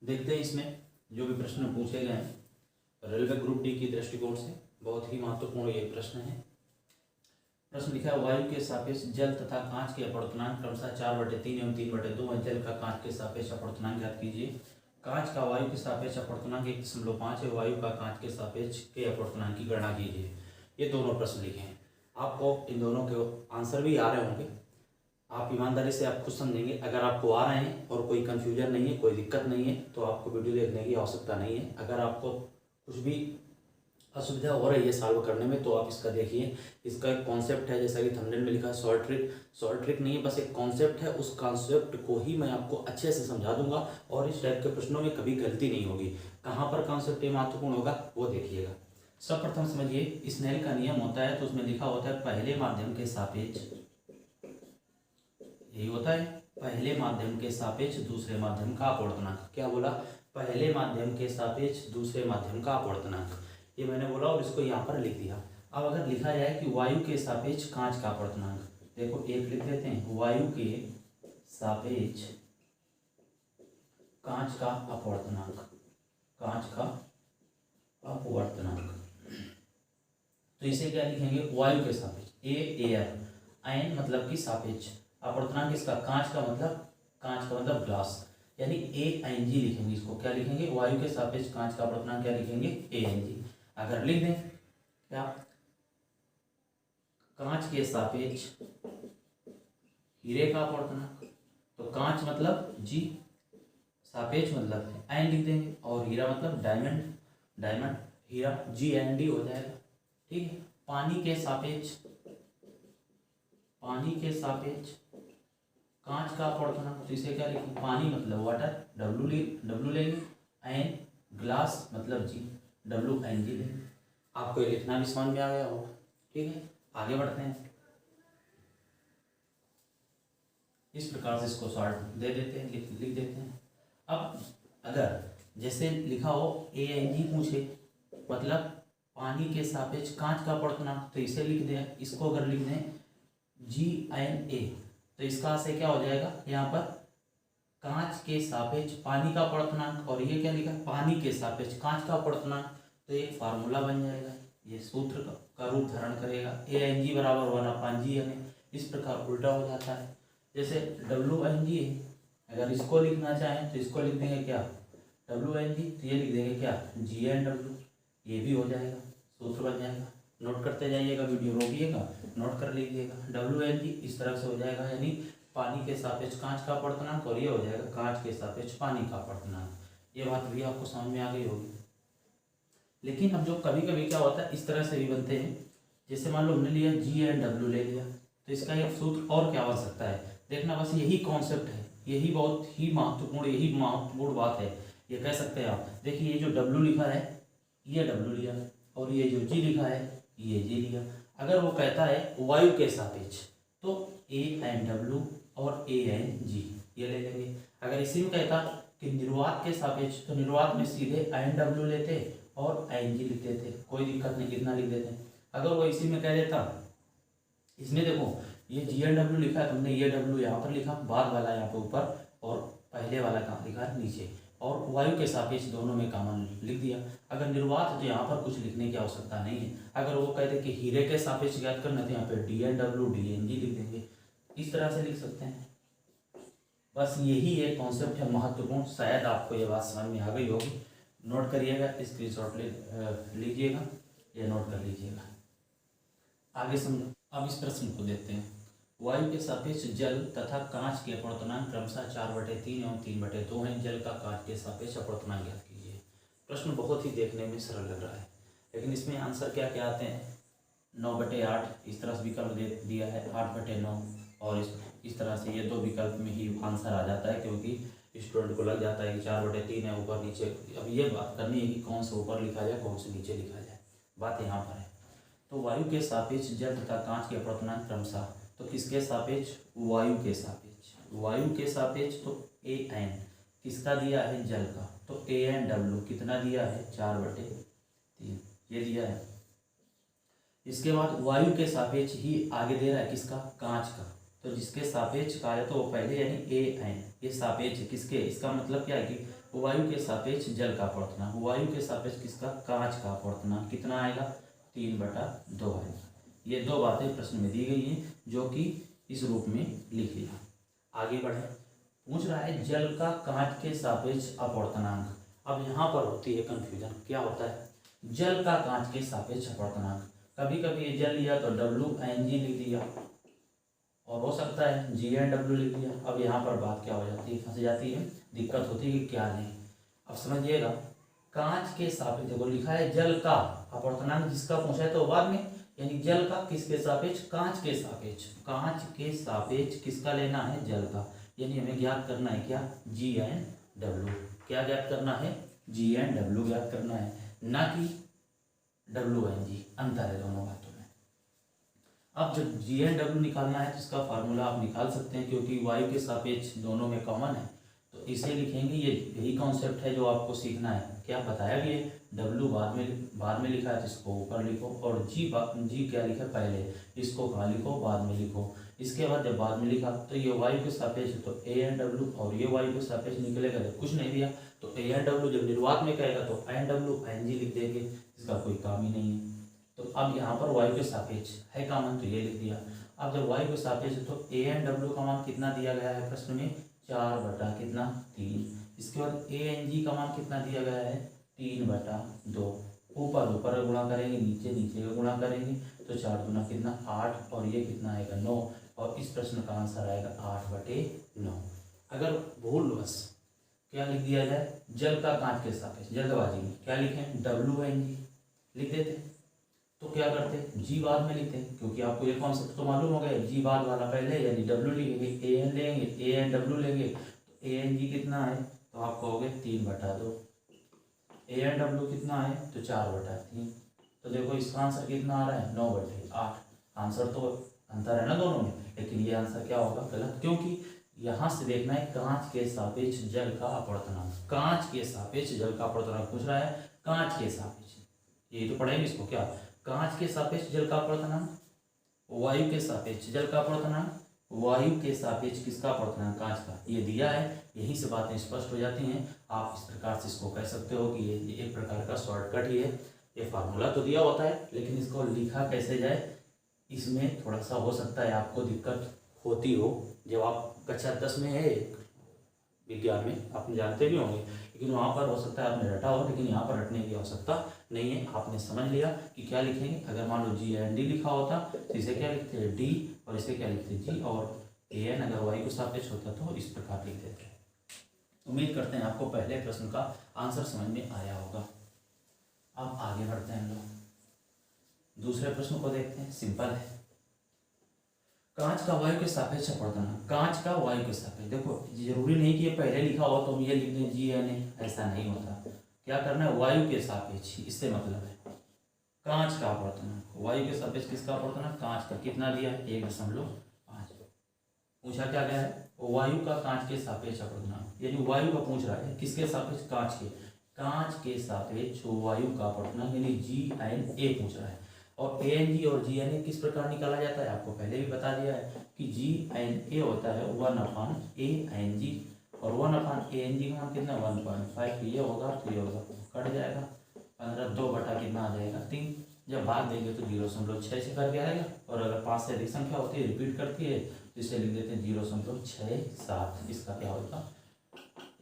देखते हैं इसमें जो भी प्रश्न पूछे गए हैं रेलवे ग्रुप डी की दृष्टिकोण से बहुत ही महत्वपूर्ण ये प्रश्न है। प्रश्न लिखा है वायु के सापेक्ष जल तथा कांच के अपवर्तनांक क्रमशः 4/3 एवं 3/2 है। जल का कांच के सापेक्ष अपवर्तनांक ज्ञात कीजिए। कांच का वायु के सापेक्ष अपवर्तनांक 1.5 है। वायु का कांच के सापेक्ष के अपवर्तनांक की गणना कीजिए। ये दोनों प्रश्न लिखे हैं। आपको इन दोनों के आंसर भी आ रहे होंगे। आप ईमानदारी से आप खुद समझेंगे। अगर आपको आ रहे हैं और कोई कंफ्यूजन नहीं है, कोई दिक्कत नहीं है, तो आपको वीडियो देखने की आवश्यकता नहीं है। अगर आपको कुछ भी असुविधा हो रही है सॉल्व करने में तो आप इसका देखिए। इसका एक कॉन्सेप्ट है, जैसा कि थंबनेल में लिखा है शॉर्ट ट्रिक। शॉर्ट ट्रिक नहीं है, बस एक कॉन्सेप्ट है। उस कॉन्सेप्ट को ही मैं आपको अच्छे से समझा दूंगा और इस टाइप के प्रश्नों में कभी गलती नहीं होगी। कहाँ पर कॉन्सेप्ट महत्वपूर्ण होगा वो देखिएगा। सर्वप्रथम समझिए, स्नेल का नियम होता है तो उसमें लिखा होता है पहले माध्यम के सापेक्ष, यही होता है पहले माध्यम के सापेक्ष दूसरे माध्यम का अपवर्तनांक। क्या बोला? पहले माध्यम के सापेक्ष दूसरे माध्यम का अपवर्तनांक। ये मैंने बोला और इसको यहाँ पर लिख दिया। अब अगर लिखा जाए कि वायु के सापेक्ष कांच का अपवर्तनांक, देखो एक लिख देते हैं, वायु के सापेक्ष कांच का अपवर्तनांक, कांच का अपवर्तनांक। तो इसे क्या लिखेंगे? वायु के सापेक्ष, ए एयर, आयन मतलब कि सापेक्ष, अपवर्तनांक इसका कांच का मतलब ग्लास, यानी ANG लिखेंगे। इसको क्या लिखेंगे? वायु के सापेक्ष कांच का अपवर्तनांक क्या लिखेंगे? ANG। अगर लिख दें क्या, कांच के सापेक्ष हीरे का अपवर्तनांक, तो कांच मतलब G, सापेक्ष मतलब आयन लिख देंगे, और हीरा मतलब डायमंड, हीरा GND हो जाएगा। ठीक है। पानी के सापेक्ष कांच का अपवर्तनांक, तो इसे क्या लिखेंगे? पानी मतलब वाटर, W लेंगे, आयन ग्लास मतलब G, WNG लेंगे। आपको ये लिखना भी समझ में आ गया होगा। ठीक है, आगे बढ़ते हैं। इस प्रकार से इसको शॉर्ट दे देते हैं, लिख देते हैं। अब अगर जैसे लिखा हो ANG पूछे, मतलब पानी के सापेक्ष कांच का अपवर्तनांक, तो इसे लिख दें। इसको अगर लिख दें GNA, तो इसका से क्या हो जाएगा? यहाँ पर कांच के सापेक्ष पानी का अपवर्तनांक, और ये क्या लिखा? पानी के सापेक्ष कांच का अपवर्तनांक। तो एक फार्मूला बन जाएगा, ये सूत्र का रूप धारण करेगा। ANG बराबर 1/G, यानी इस प्रकार उल्टा हो जाता है। जैसे WNG है, अगर इसको लिखना चाहें तो इसको लिख देंगे क्या? WNG, तो ये लिख देंगे क्या? GNW। ये भी हो जाएगा, सूत्र बन जाएगा। नोट करते जाइएगा, वीडियो रोकिएगा, नोट कर लीजिएगा। WNG इस तरह से हो जाएगा, यानी पानी के सापेक्ष कांच का अपवर्तनांक, और ये हो जाएगा कांच के सापेक्ष पानी का अपवर्तनांक। ये बात भी आपको समझ में आ गई होगी। लेकिन अब जो कभी कभी क्या होता है, इस तरह से भी बनते हैं। जैसे मान लो हमने लिया GNW ले लिया, तो इसका एक सूत्र और क्या बन सकता है? देखना, बस यही कॉन्सेप्ट है, यही बहुत ही महत्वपूर्ण बात है। ये कह सकते हैं आप। देखिए, ये जो W लिखा है, ये W लिया, और ये जो G लिखा है, ये G लिया। अगर वो कहता है वायु के सापेक्ष, तो ANW और ANG ये ले लेंगे। अगर इसी में कहता कि निर्वात के सापेक्ष, तो निर्वात में सीधे ANW लेते और ANG लिख देते, कोई दिक्कत नहीं, इतना लिख देते। अगर वो इसी में कह देता, इसमें देखो ये GNW लिखा है, तुमने ये W यहाँ पर लिखा, बाद वाला यहाँ पे ऊपर, और पहले वाला कहाँ लिखा है? नीचे, और वायु के सापेक्ष दोनों में कॉमन लिख दिया। अगर निर्वात, तो यहाँ पर कुछ लिखने की आवश्यकता नहीं है। अगर वो कहते कि हीरे के सापेक्ष ज्ञात करना, तो यहाँ पे DNW DNG लिख देंगे। इस तरह से लिख सकते हैं। बस यही एक कॉन्सेप्ट है महत्वपूर्ण। शायद आपको ये बात समझ में आ गई होगी। नोट करिएगा, स्क्रीनशॉट लीजिएगा या नोट कर लीजिएगा। आगे समझो। अब इस प्रश्न को देखते हैं। वायु के सापेक्ष जल तथा कांच के अपवर्तनांक क्रमशः 4/3 एवं 3/2 हैं। जल का कांच के सापेक्ष अपवर्तनांक ज्ञात कीजिए। प्रश्न बहुत ही देखने में सरल लग रहा है, लेकिन इसमें आंसर क्या क्या आते हैं? 9/8 इस तरह से विकल्प दे दिया है, 8/9, और इस तरह से ये दो विकल्प में ही आंसर आ जाता है, क्योंकि स्टूडेंट को लग जाता है कि 4/3 है ऊपर नीचे। अब ये बात करनी है कि कौन से ऊपर लिखा जाए, कौन से नीचे लिखा जाए, बात यहाँ पर है। तो वायु के सापेक्ष जल तथा कांच के अपवर्तनांक क्रमशः, तो किसके सापेक्ष? वायु के सापेक्ष। वायु के सापेक्ष तो AN किसका दिया है? जल का, तो ANW कितना दिया है? 4/3 ये दिया है। इसके बाद वायु के सापेक्ष ही आगे दे रहा है किसका? कांच का, तो जिसके सापेक्ष का है तो वो पहले, यानी AN, ये सापेक्ष किसके? इसका मतलब क्या है कि वायु के सापेक्ष जल का अपवर्तनांक, वायु के सापेक्ष किसका, कांच का अपवर्तनांक कितना आएगा, 3/2 आएगा। ये दो बातें प्रश्न में दी गई हैं जो कि इस रूप में लिख लिया। आगे बढ़े, पूछ रहा है जल का कांच के सापेक्ष अपवर्तनांक। अब यहाँ पर होती है कंफ्यूजन, क्या होता है जल का कांच के सापेक्ष अपवर्तनांक। कभी कभी ये जल लिया तो WNG लिख दिया, और हो सकता है GNW लिख दिया। अब यहाँ पर बात क्या हो जाती है, फंस जाती है, दिक्कत होती है कि क्या नहीं। अब समझिएगा, कांच के सापेक्ष देखो लिखा है जल का अपवर्तनांक, जिसका पूछा है तो बाद में, यानी जल का किसके सापेक्ष, कांच के सापेक्ष। कांच के सापेक्ष किसका लेना है, जल का, यानी हमें ज्ञात करना है क्या, GNW। क्या ज्ञात करना है, GNW ज्ञात करना है, ना कि WNG। अंतर है दोनों बातों में। अब जब GNW निकालना है तो इसका फार्मूला आप निकाल सकते हैं, क्योंकि वायु के सापेक्ष दोनों में कॉमन है, तो इसे लिखेंगे। ये यही कॉन्सेप्ट है जो आपको सीखना है। क्या बताया भी है, W बाद में लिखा है तो इसको ऊपर लिखो, और G क्या लिखा है पहले, इसको कहाँ लिखो, बाद में लिखो। इसके बाद जब बाद में लिखा तो ये वायु के सापेक्ष तो ANW, और ये वायु के सापेक्ष निकलेगा जब कुछ नहीं दिया तो ANW, जब निर्वात में कहेगा तो NWNG लिख देंगे, इसका कोई काम ही नहीं है। तो अब यहाँ पर वायु के सापेक्ष है का मान, तो ये लिख दिया। अब जब वायु के सापेक्ष तो ANW का मान कितना दिया गया है प्रश्न में, 4/3। इसके बाद ANG का मान कितना दिया गया है, 3/2। ऊपर ऊपर गुणा करेंगे, नीचे नीचे का गुणा करेंगे, तो 4 दूना कितना 8, और ये कितना आएगा 9, और इस प्रश्न का आंसर आएगा 8/9। अगर भूलवश क्या लिख दिया जाए, जल का कांच के सापेक्ष, जल्दबाजी में क्या लिखें, WNG लिख देते, तो क्या करते, G बाद में लिखते हैं, क्योंकि आपको ये कॉन्सेप्ट तो मालूम हो गया, G बाद वाला पहले, यानी W लिखेंगे, AN लेंगे, ANW लेंगे, तो ANG कितना है, तो आप कहोगे 3/2। ANW कितना है, तो 4/3। तो देखो इसका आंसर कितना आ रहा है, 9/8। आंसर तो अंतर है ना दोनों में, लेकिन ये आंसर क्या होगा, गलत, क्योंकि यहाँ से देखना है कांच के सापेक्ष जल का अपवर्तनांक। कांच के सापेक्ष जल का अपवर्तनांक पूछ रहा है, कांच के सापेक्ष, ये तो पढ़ेंगे इसको, क्या कांच के सापेक्ष जल का अपवर्तनांक, वायु के सापेक्ष जल का अपवर्तनांक, वायु के सापेक्ष किसका अपवर्तनांक, कांच का, ये दिया है। यहीं से बातें स्पष्ट हो जाती हैं। आप इस प्रकार से इसको कह सकते हो कि ये एक प्रकार का शॉर्टकट ही है। ये फार्मूला तो दिया होता है, लेकिन इसको लिखा कैसे जाए, इसमें थोड़ा सा हो सकता है आपको दिक्कत होती हो। जब आप कक्षा 10 में है विज्ञान में, आप जानते भी होंगे, लेकिन वहाँ पर हो सकता है आपने रटा हो, लेकिन यहाँ पर रटने की आवश्यकता नहीं है। आपने समझ लिया कि क्या लिखेंगे। अगर मान लो GND लिखा होता तो इसे क्या लिखते हैं, D, और इसे क्या लिखते हैं, G, और AN अगर वायु को सापेक्ष होता तो इस प्रकार लिख देते हैं। उम्मीद करते हैं आपको पहले प्रश्न का आंसर समझ में आया होगा। अब आगे बढ़ते हैं हम लोग, दूसरे प्रश्न को देखते हैं। सिंपल है, कांच का वायु के सापेक्ष अपवर्तनांक, कांच का वायु के सापेक्ष। देखो जरूरी नहीं कि ये पहले लिखा हो तो हम ये लिख दें GNA, ऐसा नहीं होता। क्या करना है, वायु के सापेक्ष, इससे मतलब है कांच का अपवर्तनांक, वायु के सापेक्ष किसका अपवर्तनांक, कांच का। कितना दिया है, 1.5। पूछा क्या गया है, वायु का कांच के सापेक्ष अपवर्तनांक, यानी वायु का पूछ रहा है, किसके सापेक्ष, कांच के। कांच के सापेक्ष वायु का अपवर्तनांक यानी GNA पूछ रहा है। और ANG और GNA किस प्रकार निकाला जाता है, आपको पहले भी बता दिया है कि GNA होता है 1/ANG, और 1/ANG का मान कितना, 1.5। ये होगा तो ये होगा, कट जाएगा, 15 2 बटा कितना आ जाएगा, 3। जब भाग देंगे तो 0.6 से करके आएगा, और अगर 5 से अधिक संख्या होती है, रिपीट करती है, तो इसे लिख देते हैं 0.67। इसका क्या होगा,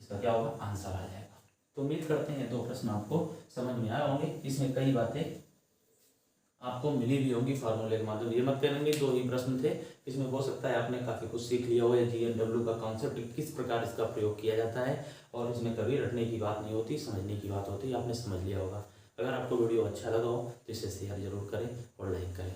इसका क्या होगा, आंसर आ जाएगा। तो उम्मीद करते हैं 2 प्रश्न आपको समझ में आए होंगे। इसमें कई बातें आपको मिली भी होंगी फार्मूले के माध्यम। ये मत करेंगे 2 ही प्रश्न थे, इसमें हो सकता है आपने काफ़ी कुछ सीख लिया हो, या GNW का कॉन्सेप्ट किस प्रकार इसका प्रयोग किया जाता है, और इसमें कभी रटने की बात नहीं होती, समझने की बात होती है। आपने समझ लिया होगा। अगर आपको वीडियो अच्छा लगा हो तो इसे शेयर जरूर करें और लाइक करें।